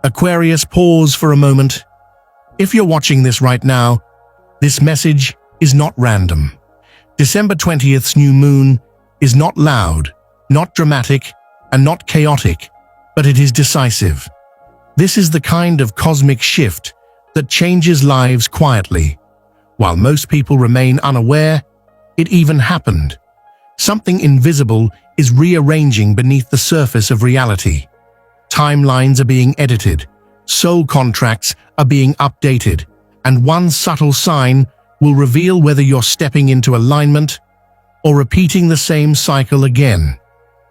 Aquarius, pause for a moment. If you're watching this right now, this message is not random. December 20th's new moon is not loud, not dramatic, and not chaotic, but it is decisive. This is the kind of cosmic shift that changes lives quietly. While most people remain unaware, it even happened. Something invisible is rearranging beneath the surface of reality. Timelines are being edited, soul contracts are being updated, and one subtle sign will reveal whether you're stepping into alignment or repeating the same cycle again.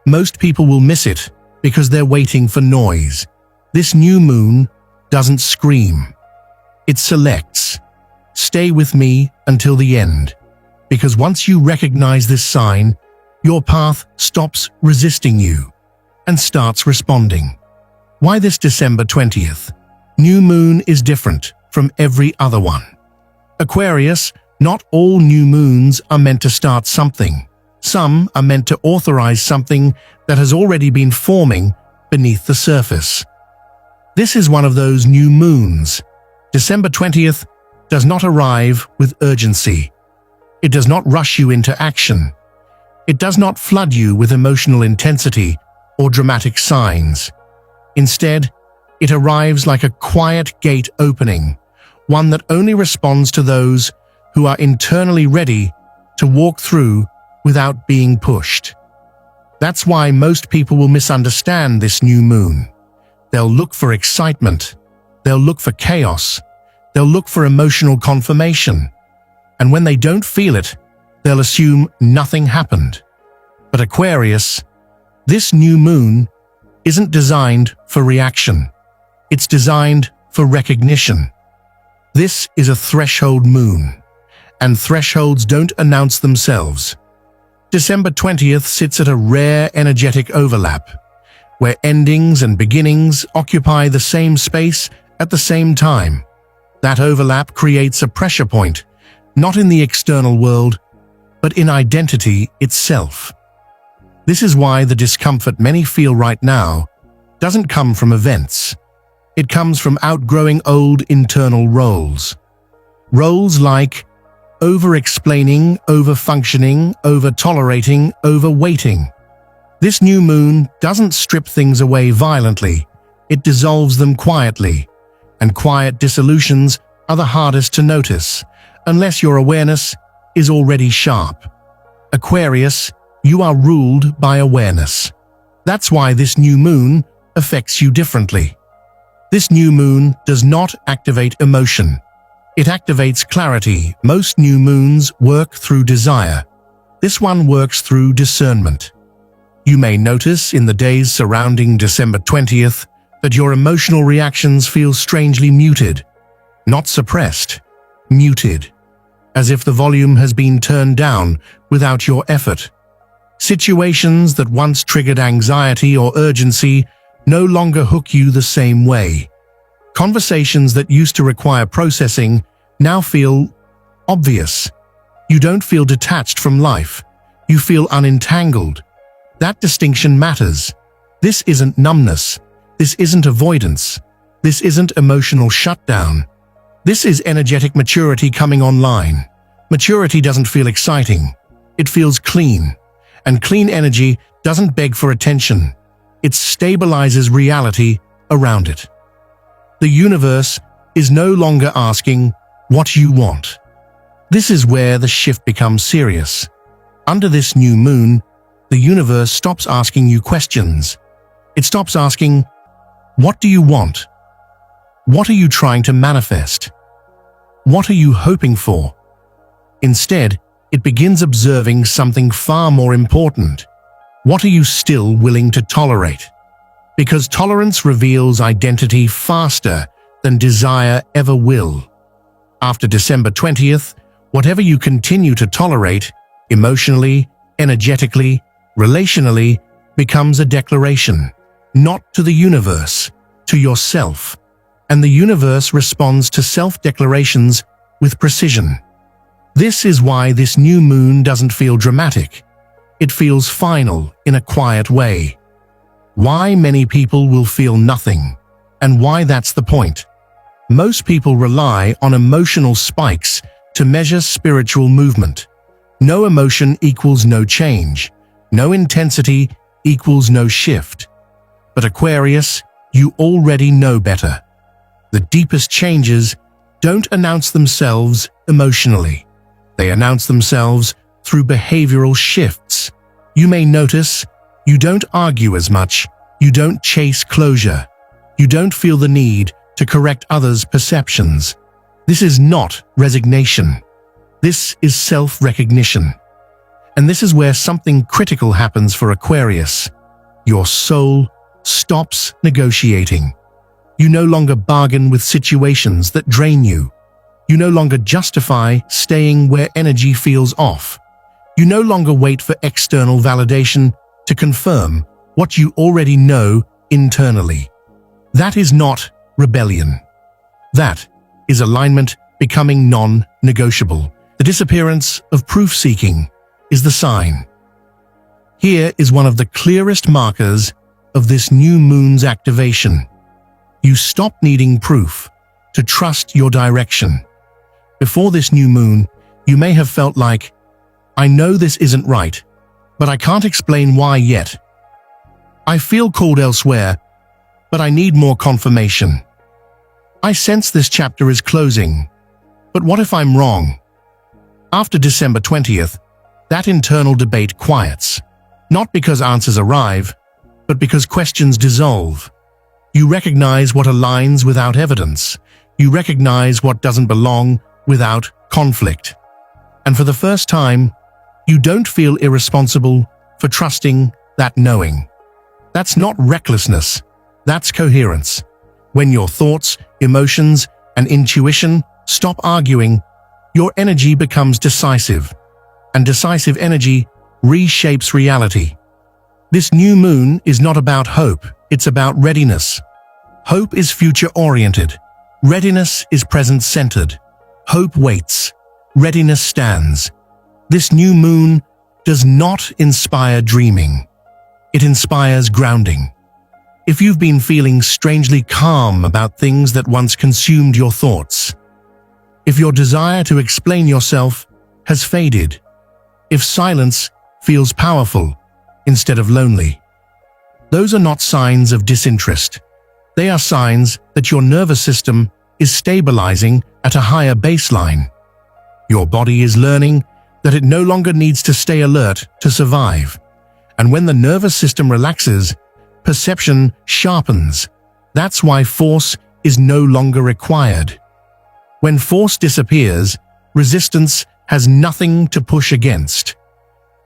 Most people will miss it because they're waiting for noise. This new moon doesn't scream. It selects. Stay with me until the end, because once you recognize this sign, your path stops resisting you and starts responding. Why this December 20th? New moon is different from every other one. Aquarius, not all new moons are meant to start something. Some are meant to authorize something that has already been forming beneath the surface. This is one of those new moons. December 20th does not arrive with urgency. It does not rush you into action. It does not flood you with emotional intensity or dramatic signs. Instead, it arrives like a quiet gate opening, one that only responds to those who are internally ready to walk through without being pushed. That's why most people will misunderstand this new moon. They'll look for excitement, they'll look for chaos, they'll look for emotional confirmation, and when they don't feel it, they'll assume nothing happened. But Aquarius, this new moon isn't designed for reaction. It's designed for recognition. This is a threshold moon, and thresholds don't announce themselves. December 20th sits at a rare energetic overlap, where endings and beginnings occupy the same space at the same time. That overlap creates a pressure point, not in the external world, but in identity itself. This is why the discomfort many feel right now doesn't come from events. It comes from outgrowing old internal roles. Roles like over-explaining, over-functioning, over-tolerating, over-waiting. This new moon doesn't strip things away violently, it dissolves them quietly, and quiet dissolutions are the hardest to notice, unless your awareness is already sharp. Aquarius, you are ruled by awareness. That's why this new moon affects you differently. This new moon does not activate emotion. It activates clarity. Most new moons work through desire. This one works through discernment. You may notice in the days surrounding December 20th that your emotional reactions feel strangely muted. Not suppressed, muted. As if the volume has been turned down without your effort. Situations that once triggered anxiety or urgency no longer hook you the same way. Conversations that used to require processing now feel obvious. You don't feel detached from life. You feel unentangled. That distinction matters. This isn't numbness. This isn't avoidance. This isn't emotional shutdown. This is energetic maturity coming online. Maturity doesn't feel exciting. It feels clean. And clean energy doesn't beg for attention. It stabilizes reality around it. The universe is no longer asking what you want. This is where the shift becomes serious. Under this new moon, the universe stops asking you questions. It stops asking, what do you want? What are you trying to manifest? What are you hoping for? Instead, it begins observing something far more important. What are you still willing to tolerate? Because tolerance reveals identity faster than desire ever will. After December 20th, whatever you continue to tolerate, emotionally, energetically, relationally, becomes a declaration, not to the universe, to yourself. And the universe responds to self-declarations with precision. This is why this new moon doesn't feel dramatic. It feels final in a quiet way. Why many people will feel nothing. and why that's the point. Most people rely on emotional spikes to measure spiritual movement. No emotion equals no change. No intensity equals no shift. But Aquarius, you already know better. The deepest changes don't announce themselves emotionally. They announce themselves through behavioral shifts. You may notice you don't argue as much, you don't chase closure, you don't feel the need to correct others' perceptions. This is not resignation. This is self-recognition. And this is where something critical happens for Aquarius. Your soul stops negotiating. You no longer bargain with situations that drain you. You no longer justify staying where energy feels off. You no longer wait for external validation to confirm what you already know internally. That is not rebellion. That is alignment becoming non-negotiable. The disappearance of proof-seeking is the sign. Here is one of the clearest markers of this new moon's activation. You stop needing proof to trust your direction. Before this new moon, you may have felt like, I know this isn't right, but I can't explain why yet. I feel called elsewhere, but I need more confirmation. I sense this chapter is closing, but what if I'm wrong? After December 20th, that internal debate quiets, not because answers arrive, but because questions dissolve. You recognize what aligns without evidence. You recognize what doesn't belong without conflict. And for the first time, you don't feel irresponsible for trusting that knowing. That's not recklessness, that's coherence. When your thoughts, emotions, and intuition stop arguing, your energy becomes decisive, and decisive energy reshapes reality. This new moon is not about hope, it's about readiness. Hope is future-oriented. Readiness is present-centered. Hope waits. Readiness stands. This new moon does not inspire dreaming. It inspires grounding. If you've been feeling strangely calm about things that once consumed your thoughts, if your desire to explain yourself has faded, if silence feels powerful instead of lonely, those are not signs of disinterest. They are signs that your nervous system is stabilizing at a higher baseline. Your body is learning that it no longer needs to stay alert to survive. And when the nervous system relaxes, perception sharpens. That's why force is no longer required. When force disappears, resistance has nothing to push against.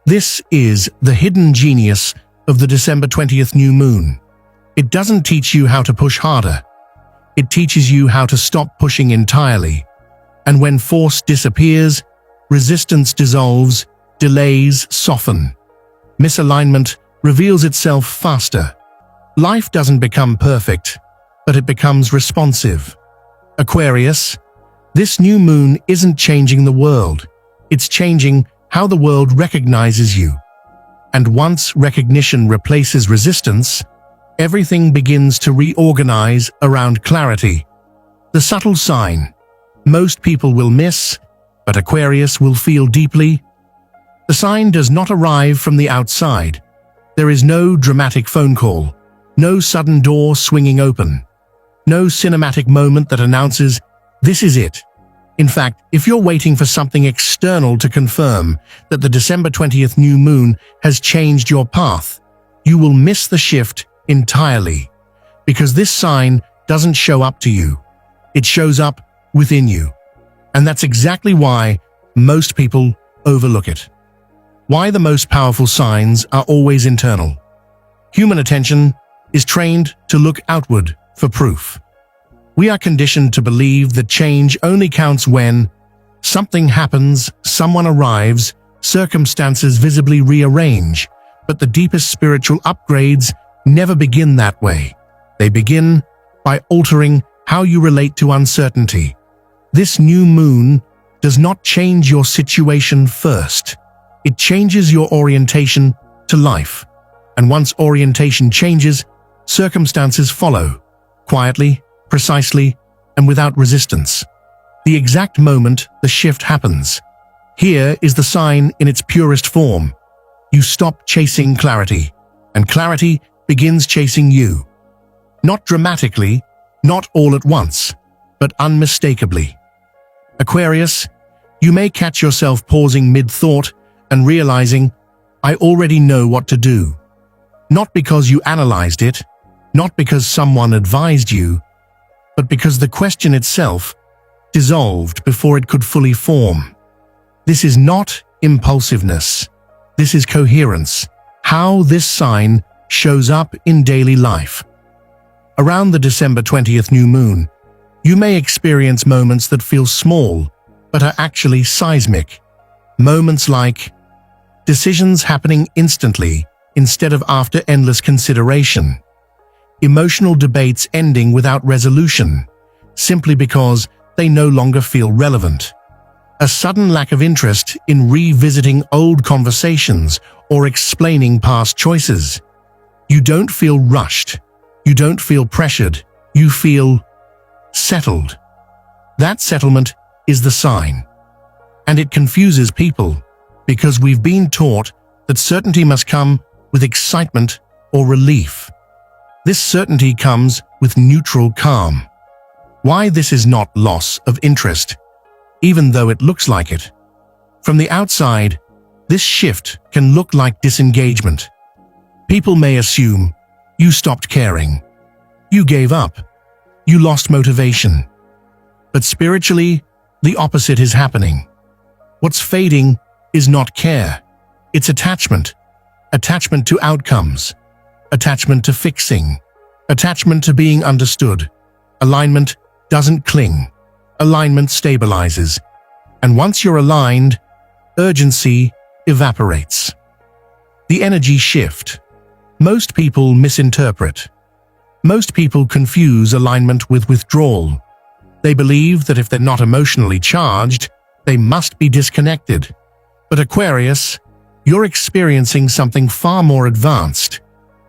This is the hidden genius of the December 20th new moon. It doesn't teach you how to push harder. It teaches you how to stop pushing entirely. And when force disappears, resistance dissolves, delays soften. Misalignment reveals itself faster. Life doesn't become perfect, but it becomes responsive. Aquarius, this new moon isn't changing the world. It's changing how the world recognizes you. And once recognition replaces resistance, everything begins to reorganize around clarity. The subtle sign most people will miss, but Aquarius will feel deeply. The sign does not arrive from the outside. There is no dramatic phone call, no sudden door swinging open, no cinematic moment that announces, this is it. In fact, if you're waiting for something external to confirm that the December 20th new moon has changed your path, you will miss the shift entirely, because this sign doesn't show up to you. It shows up within you. And that's exactly why most people overlook it. Why the most powerful signs are always internal. Human attention is trained to look outward for proof. We are conditioned to believe that change only counts when something happens, someone arrives, circumstances visibly rearrange, but the deepest spiritual upgrades never begin that way. They begin by altering how you relate to uncertainty. This new moon does not change your situation first. It changes your orientation to life. And once orientation changes, circumstances follow. quietly, precisely, and without resistance. The exact moment the shift happens. Here is the sign in its purest form. You stop chasing clarity, and clarity begins chasing you. Not dramatically, not all at once, but unmistakably. Aquarius, you may catch yourself pausing mid-thought and realizing, I already know what to do. Not because you analyzed it, not because someone advised you, but because the question itself dissolved before it could fully form. This is not impulsiveness. This is coherence. How this sign shows up in daily life. Around the December 20th new moon, you may experience moments that feel small, but are actually seismic. Moments like decisions happening instantly instead of after endless consideration. Emotional debates ending without resolution, simply because they no longer feel relevant. A sudden lack of interest in revisiting old conversations or explaining past choices. You don't feel rushed. You don't feel pressured. You feel settled. That settlement is the sign. And it confuses people because we've been taught that certainty must come with excitement or relief. This certainty comes with neutral calm. Why this is not loss of interest, even though it looks like it. From the outside, this shift can look like disengagement. People may assume you stopped caring, you gave up, you lost motivation. But spiritually, the opposite is happening. What's fading is not care, it's attachment. Attachment to outcomes, attachment to fixing, attachment to being understood. Alignment doesn't cling. Alignment stabilizes. And once you're aligned, urgency evaporates. The energy shift. Most people misinterpret. Most people confuse alignment with withdrawal. They believe that if they're not emotionally charged, they must be disconnected. But Aquarius, you're experiencing something far more advanced.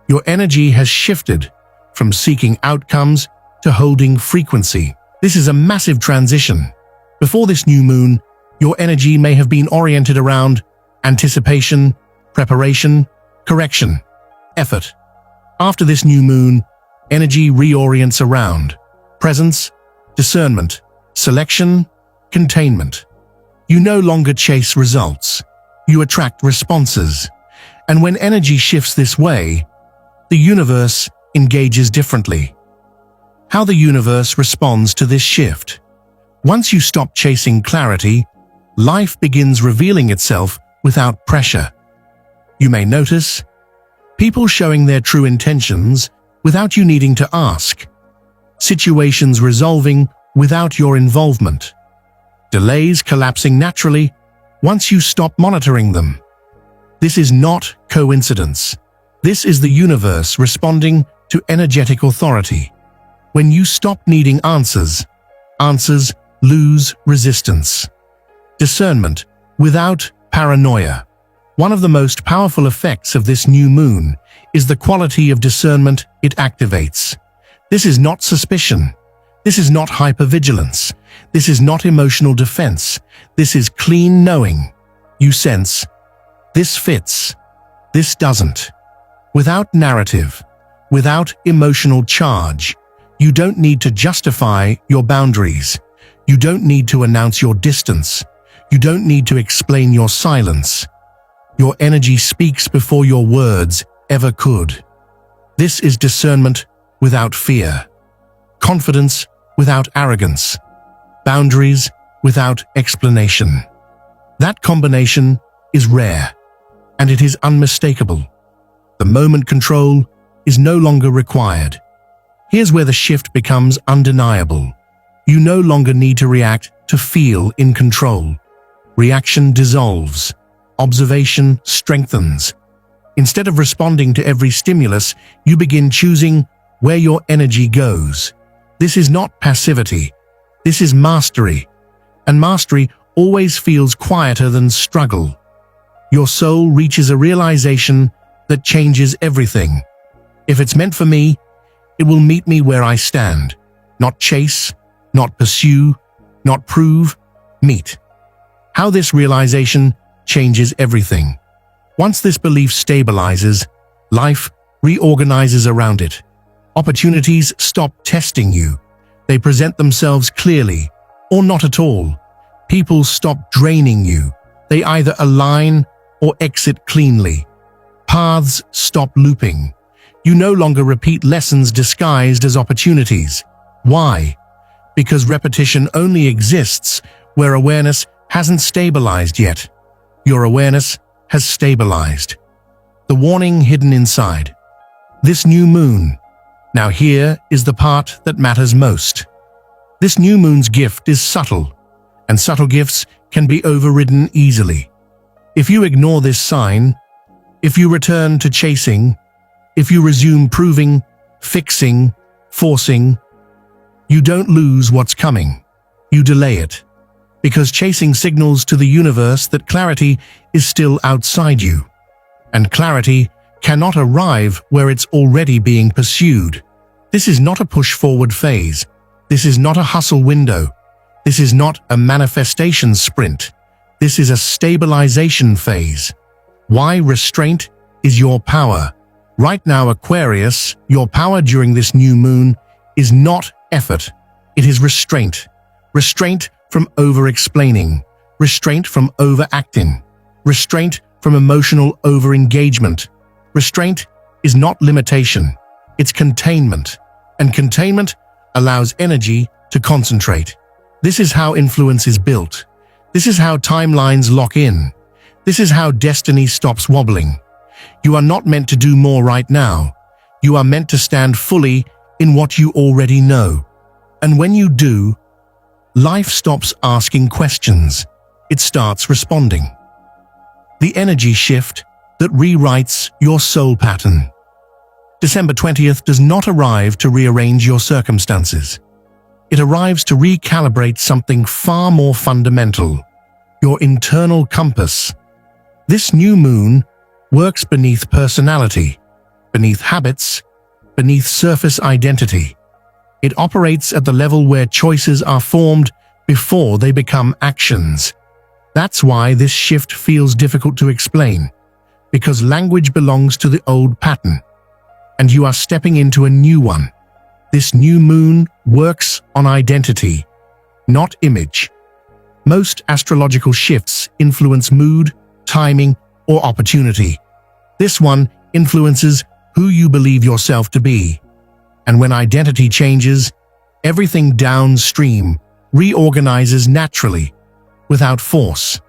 Your energy has shifted from seeking outcomes to holding frequency. This is a massive transition. Before this new moon, your energy may have been oriented around anticipation, preparation, correction, effort. After this new moon, energy reorients around presence, discernment, selection, containment. You no longer chase results. You attract responses. And when energy shifts this way, the universe engages differently. How the universe responds to this shift. Once you stop chasing clarity, life begins revealing itself without pressure. You may notice people showing their true intentions without you needing to ask. Situations resolving without your involvement. Delays collapsing naturally once you stop monitoring them. This is not coincidence. This is the universe responding to energetic authority. When you stop needing answers, answers lose resistance. Discernment without paranoia. One of the most powerful effects of this new moon is the quality of discernment it activates. This is not suspicion. This is not hypervigilance. This is not emotional defense. This is clean knowing. You sense, this fits, this doesn't. Without narrative, without emotional charge. You don't need to justify your boundaries. You don't need to announce your distance. You don't need to explain your silence. Your energy speaks before your words ever could. This is discernment without fear. Confidence without arrogance. Boundaries without explanation. That combination is rare, and it is unmistakable. The moment control is no longer required. Here's where the shift becomes undeniable. You no longer need to react to feel in control. Reaction dissolves. Observation strengthens. Instead of responding to every stimulus, you begin choosing where your energy goes. This is not passivity. This is mastery. And mastery always feels quieter than struggle. Your soul reaches a realization that changes everything. If it's meant for me, It will meet me where I stand. Not chase, not pursue, not prove, meet. How this realization changes everything. Once this belief stabilizes, life reorganizes around it. Opportunities stop testing you. They present themselves clearly, or not at all. People stop draining you. They either align or exit cleanly. Paths stop looping. You no longer repeat lessons disguised as opportunities. Why? Because repetition only exists where awareness hasn't stabilized yet. Your awareness has stabilized. The warning hidden inside. This new moon. Now here is the part that matters most. This new moon's gift is subtle, and subtle gifts can be overridden easily. If you ignore this sign, if you return to chasing, if you resume proving, fixing, forcing, you don't lose what's coming. You delay it. Because chasing signals to the universe that clarity is still outside you. And clarity cannot arrive where it's already being pursued. This is not a push-forward phase. This is not a hustle window. This is not a manifestation sprint. This is a stabilization phase. Why restraint is your power. Right now, Aquarius, your power during this new moon is not effort. It is restraint. Restraint from over-explaining. Restraint from overacting. Restraint from emotional over-engagement. Restraint is not limitation. It's containment. And containment allows energy to concentrate. This is how influence is built. This is how timelines lock in. This is how destiny stops wobbling. You are not meant to do more right now. You are meant to stand fully in what you already know. And when you do, life stops asking questions. It starts responding. The energy shift that rewrites your soul pattern. December 20th does not arrive to rearrange your circumstances. It arrives to recalibrate something far more fundamental, your internal compass. This new moon works beneath personality, beneath habits, beneath surface identity. It operates at the level where choices are formed before they become actions. That's why this shift feels difficult to explain, because language belongs to the old pattern, and you are stepping into a new one. This new moon works on identity, not image. Most astrological shifts influence mood, timing, or opportunity. This one influences who you believe yourself to be. And when identity changes, everything downstream reorganizes naturally, without force.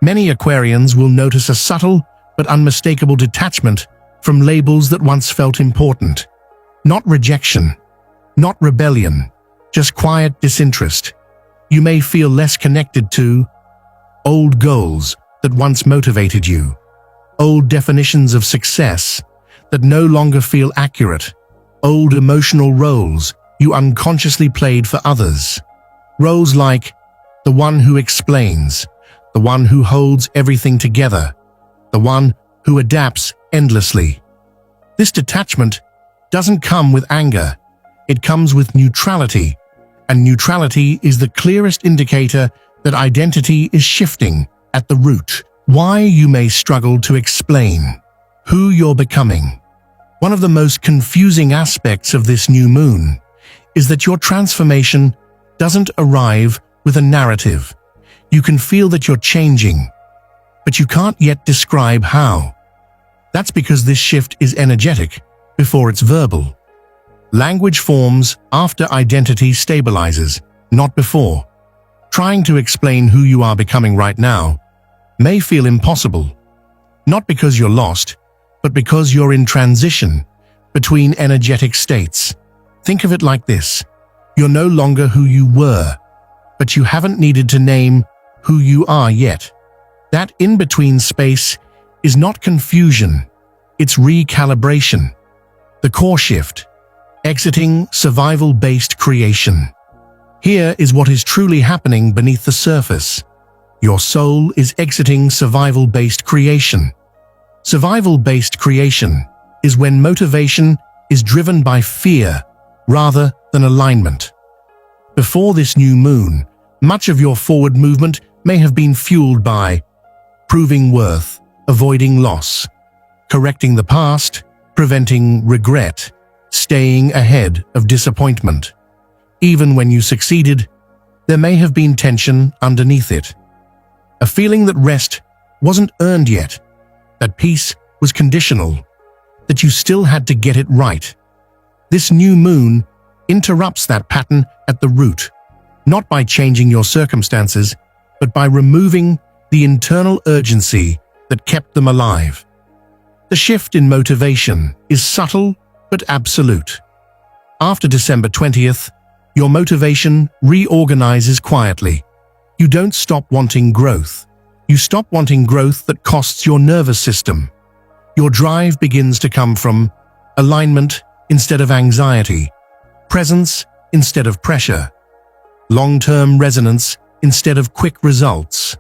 Many Aquarians will notice a subtle but unmistakable detachment from labels that once felt important. Not rejection, not rebellion, just quiet disinterest. You may feel less connected to old goals that once motivated you, old definitions of success that no longer feel accurate, old emotional roles you unconsciously played for others. Roles like the one who explains, the one who holds everything together, the one who adapts endlessly. This detachment doesn't come with anger, it comes with neutrality, and neutrality is the clearest indicator that identity is shifting at the root. Why you may struggle to explain who you're becoming. One of the most confusing aspects of this new moon is that your transformation doesn't arrive with a narrative. You can feel that you're changing, but you can't yet describe how. That's because this shift is energetic before it's verbal. Language forms after identity stabilizes, not before. Trying to explain who you are becoming right now may feel impossible, not because you're lost, but because you're in transition between energetic states. Think of it like this. You're no longer who you were, but you haven't needed to name who you are yet. That in-between space is not confusion, it's recalibration. The core shift, exiting survival-based creation. Here is what is truly happening beneath the surface. Your soul is exiting survival-based creation. Survival-based creation is when motivation is driven by fear rather than alignment. Before this new moon, much of your forward movement may have been fueled by proving worth, avoiding loss, correcting the past, preventing regret, staying ahead of disappointment. Even when you succeeded, there may have been tension underneath it. A feeling that rest wasn't earned yet, that peace was conditional, that you still had to get it right. This new moon interrupts that pattern at the root, not by changing your circumstances, but by removing the internal urgency that kept them alive. The shift in motivation is subtle but absolute. After December 20th, your motivation reorganizes quietly. You don't stop wanting growth. You stop wanting growth that costs your nervous system. Your drive begins to come from alignment instead of anxiety, presence instead of pressure, long-term resonance instead of quick results.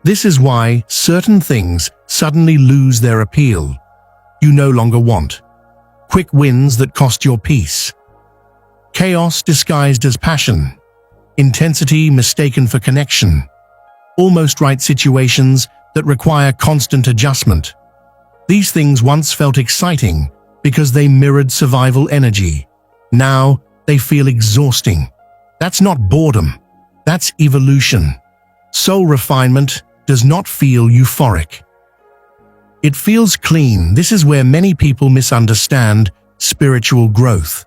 This is why certain things suddenly lose their appeal. You no longer want quick wins that cost your peace, chaos disguised as passion, intensity mistaken for connection, almost right situations that require constant adjustment. These things once felt exciting because they mirrored survival energy. Now they feel exhausting. That's not boredom, that's evolution. Soul refinement does not feel euphoric. It feels clean. This is where many people misunderstand spiritual growth.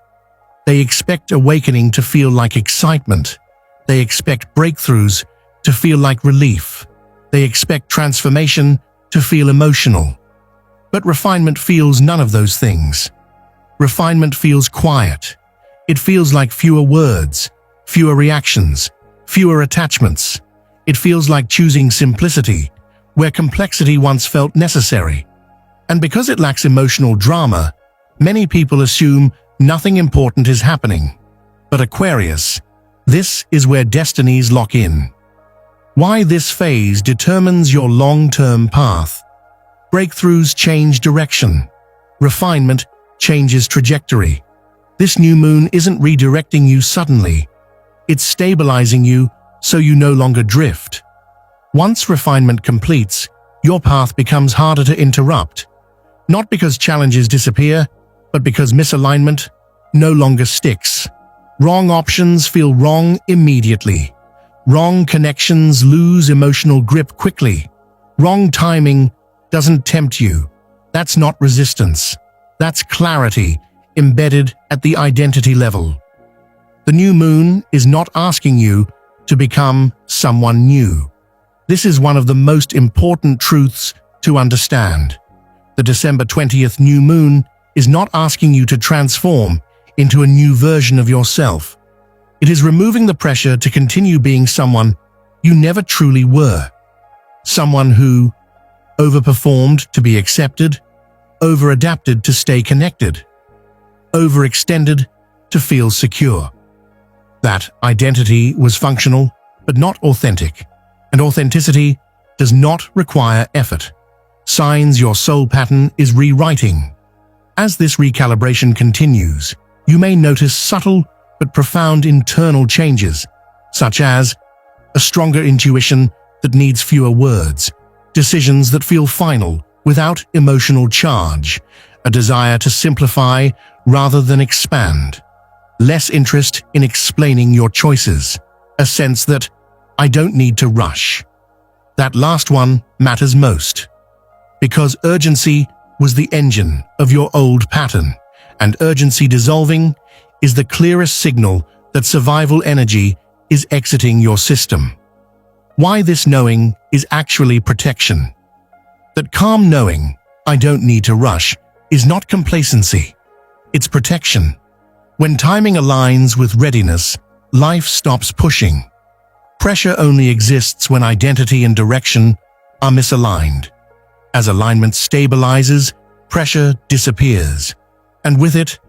They expect awakening to feel like excitement. They expect breakthroughs to feel like relief. They expect transformation to feel emotional. But refinement feels none of those things. Refinement feels quiet. It feels like fewer words, fewer reactions, fewer attachments. It feels like choosing simplicity, where complexity once felt necessary. And because it lacks emotional drama, many people assume nothing important is happening. But Aquarius, this is where destinies lock in. Why this phase determines your long-term path. Breakthroughs change direction. Refinement changes trajectory. This new moon isn't redirecting you suddenly. It's stabilizing you so you no longer drift. Once refinement completes, your path becomes harder to interrupt. Not because challenges disappear, but because misalignment no longer sticks. Wrong options feel wrong immediately. Wrong connections lose emotional grip quickly. Wrong timing doesn't tempt you. That's not resistance. That's clarity embedded at the identity level. The new moon is not asking you to become someone new. This is one of the most important truths to understand. The December 20th new moon is not asking you to transform into a new version of yourself. It is removing the pressure to continue being someone you never truly were. Someone who overperformed to be accepted, over-adapted to stay connected, overextended to feel secure. That identity was functional, but not authentic. And authenticity does not require effort. Signs your soul pattern is rewriting. As this recalibration continues, you may notice subtle but profound internal changes, such as a stronger intuition that needs fewer words, decisions that feel final without emotional charge, a desire to simplify rather than expand, less interest in explaining your choices, a sense that I don't need to rush. That last one matters most, because urgency was the engine of your old pattern, and urgency dissolving is the clearest signal that survival energy is exiting your system. Why this knowing is actually protection. That calm knowing, I don't need to rush, is not complacency. It's protection. When timing aligns with readiness, life stops pushing. Pressure only exists when identity and direction are misaligned. As alignment stabilizes, pressure disappears. And with it,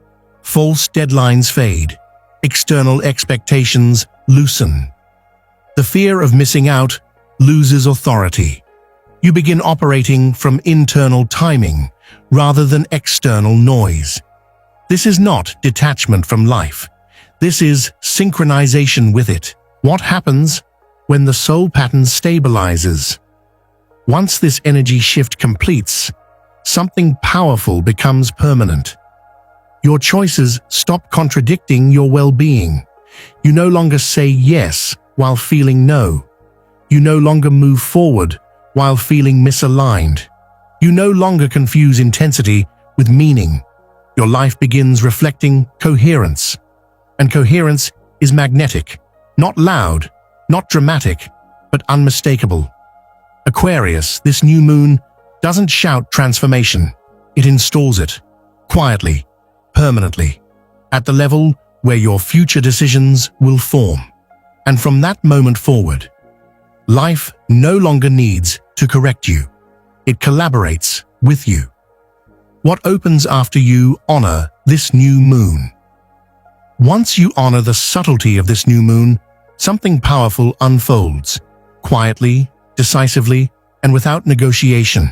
false deadlines fade. External expectations loosen. The fear of missing out loses authority. You begin operating from internal timing rather than external noise. This is not detachment from life. This is synchronization with it. What happens when the soul pattern stabilizes? Once this energy shift completes, something powerful becomes permanent. Your choices stop contradicting your well-being. You no longer say yes while feeling no. You no longer move forward while feeling misaligned. You no longer confuse intensity with meaning. Your life begins reflecting coherence. And coherence is magnetic, not loud, not dramatic, but unmistakable. Aquarius, this new moon, doesn't shout transformation. It installs it, quietly, permanently, at the level where your future decisions will form. And from that moment forward, life no longer needs to correct you. It collaborates with you. What opens after you honor this new moon? Once you honor the subtlety of this new moon, something powerful unfolds, quietly, decisively, and without negotiation.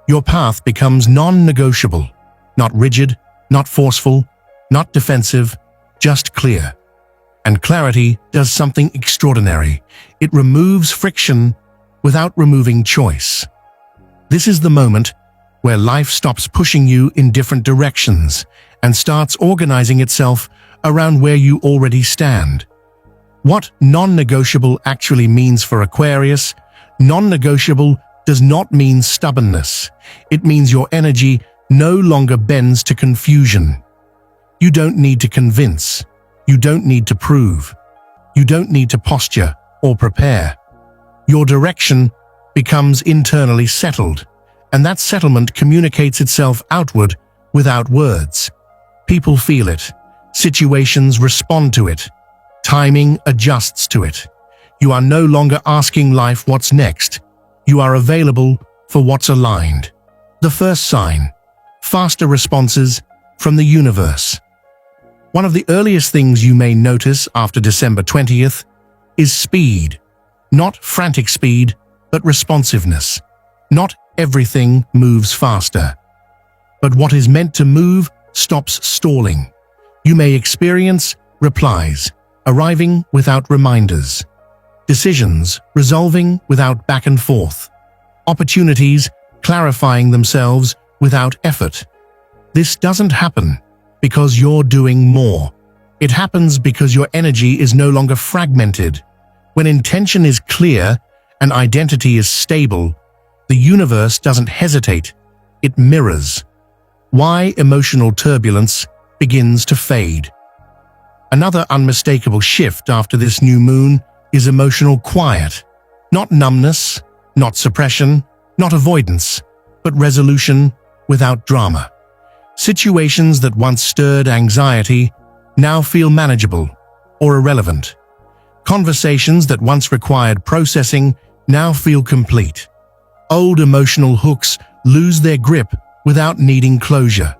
Your path becomes non-negotiable, not rigid, not forceful, not defensive, just clear. And clarity does something extraordinary. It removes friction without removing choice. This is the moment where life stops pushing you in different directions and starts organizing itself around where you already stand. What non-negotiable actually means for Aquarius? Non-negotiable does not mean stubbornness. It means your energy no longer bends to confusion. You don't need to convince. You don't need to prove. You don't need to posture or prepare. Your direction becomes internally settled, and that settlement communicates itself outward without words. People feel it. Situations respond to it. Timing adjusts to it. You are no longer asking life what's next. You are available for what's aligned. The first sign: faster responses from the universe. One of the earliest things you may notice after December 20th is speed. Not frantic speed, but responsiveness. Not everything moves faster. But what is meant to move stops stalling. You may experience replies arriving without reminders, decisions resolving without back and forth, opportunities clarifying themselves without effort. This doesn't happen because you're doing more. It happens because your energy is no longer fragmented. When intention is clear and identity is stable, the universe doesn't hesitate, it mirrors. Why emotional turbulence begins to fade. Another unmistakable shift after this new moon is emotional quiet. Not numbness, not suppression, not avoidance, but resolution without drama. Situations that once stirred anxiety now feel manageable or irrelevant. Conversations that once required processing now feel complete. Old emotional hooks lose their grip without needing closure.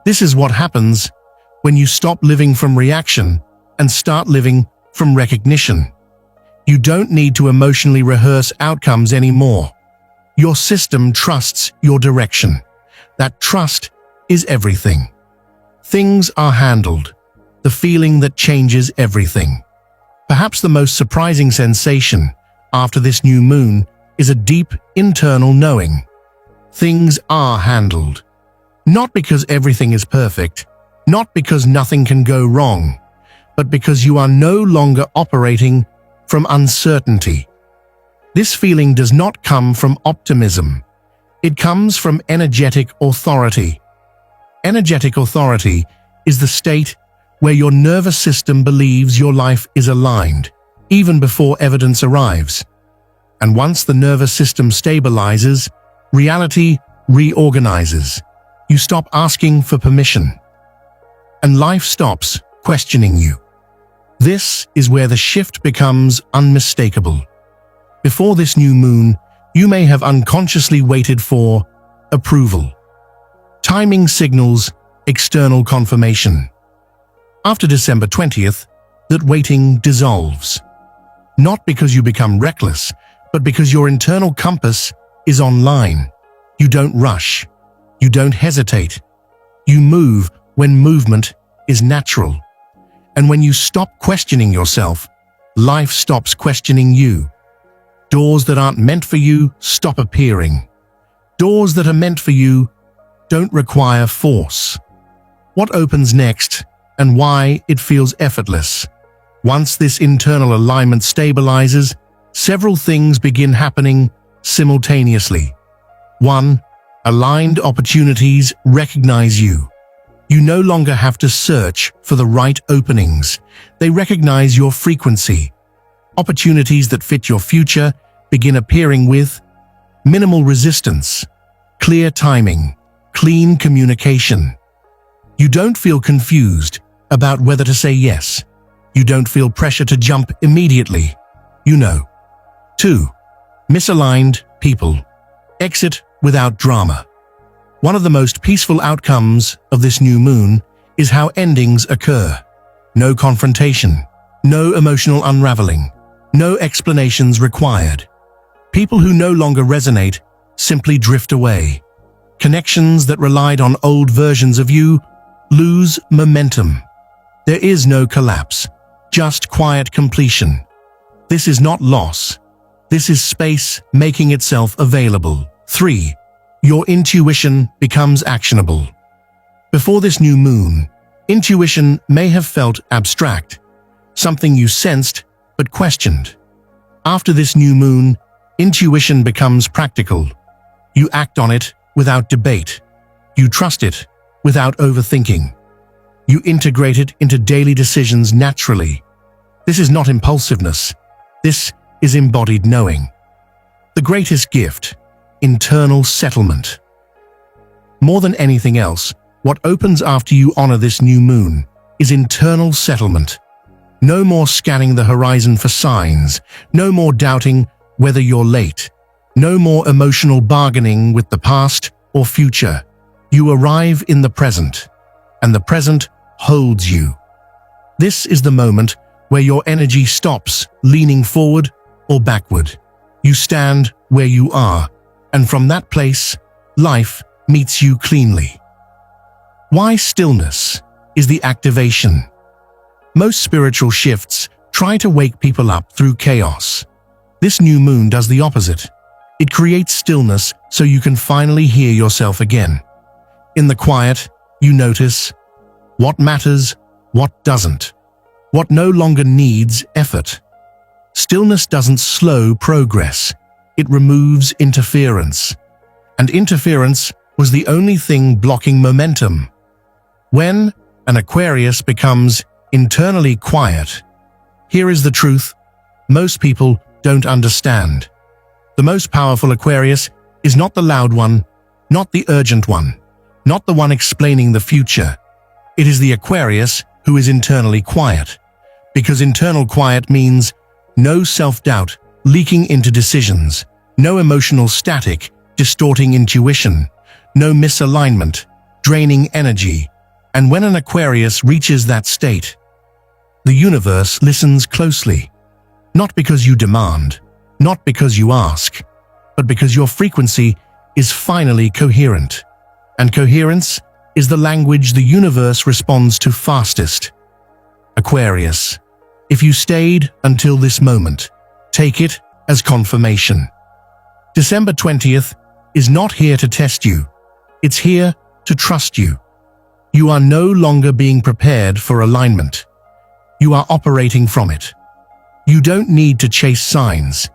This is what happens when you stop living from reaction and start living from recognition. You don't need to emotionally rehearse outcomes anymore. Your system trusts your direction. That trust is everything. Things are handled, the feeling that changes everything. Perhaps the most surprising sensation after this new moon is a deep internal knowing. Things are handled. Not because everything is perfect, not because nothing can go wrong, but because you are no longer operating from uncertainty. This feeling does not come from optimism. It comes from energetic authority. Energetic authority is the state where your nervous system believes your life is aligned, even before evidence arrives. And once the nervous system stabilizes, reality reorganizes. You stop asking for permission, and life stops questioning you. This is where the shift becomes unmistakable. Before this new moon, you may have unconsciously waited for approval. Timing signals external confirmation. After December 20th, that waiting dissolves. Not because you become reckless, but because your internal compass is online. You don't rush. You don't hesitate. You move when movement is natural. And when you stop questioning yourself, life stops questioning you. Doors that aren't meant for you stop appearing. Doors that are meant for you don't require force. What opens next and why it feels effortless? Once this internal alignment stabilizes, several things begin happening simultaneously. 1. Aligned opportunities recognize you. You no longer have to search for the right openings. They recognize your frequency. Opportunities that fit your future begin appearing with minimal resistance, clear timing, clean communication. You don't feel confused about whether to say yes. You don't feel pressure to jump immediately. You know. 2. Misaligned people. Exit without drama. One of the most peaceful outcomes of this new moon is how endings occur. No confrontation, no emotional unraveling, no explanations required. People who no longer resonate simply drift away. Connections that relied on old versions of you lose momentum. There is no collapse, just quiet completion. This is not loss. This is space making itself available. 3. Your intuition becomes actionable. Before this new moon, intuition may have felt abstract, something you sensed but questioned. After this new moon, intuition becomes practical. You act on it without debate. You trust it without overthinking. You integrate it into daily decisions naturally. This is not impulsiveness. This is embodied knowing. The greatest gift: internal settlement. More than anything else, what opens after you honor this new moon is internal settlement. No more scanning the horizon for signs. No more doubting whether you're late. No more emotional bargaining with the past or future. You arrive in the present, and the present holds you. This is the moment where your energy stops leaning forward or backward. You stand where you are, and from that place, life meets you cleanly. Why stillness is the activation? Most spiritual shifts try to wake people up through chaos. This new moon does the opposite. It creates stillness so you can finally hear yourself again. In the quiet, you notice what matters, what doesn't, what no longer needs effort. Stillness doesn't slow progress. It removes interference. And interference was the only thing blocking momentum. When an Aquarius becomes internally quiet, here is the truth most people don't understand. The most powerful Aquarius is not the loud one, not the urgent one, not the one explaining the future. It is the Aquarius who is internally quiet, because internal quiet means no self-doubt leaking into decisions, no emotional static distorting intuition, no misalignment draining energy. And when an Aquarius reaches that state, the universe listens closely, not because you demand, not because you ask, but because your frequency is finally coherent. And coherence is the language the universe responds to fastest. Aquarius, if you stayed until this moment, take it as confirmation. December 20th is not here to test you. It's here to trust you. You are no longer being prepared for alignment. You are operating from it. You don't need to chase signs.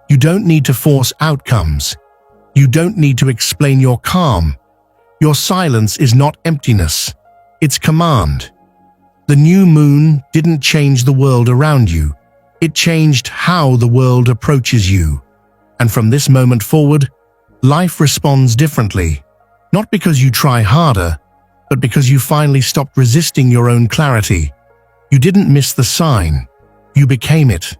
You don't need to force outcomes. You don't need to explain your calm. Your silence is not emptiness. It's command. The new moon didn't change the world around you. It changed how the world approaches you. And from this moment forward, life responds differently. Not because you try harder, but because you finally stopped resisting your own clarity. You didn't miss the sign. You became it.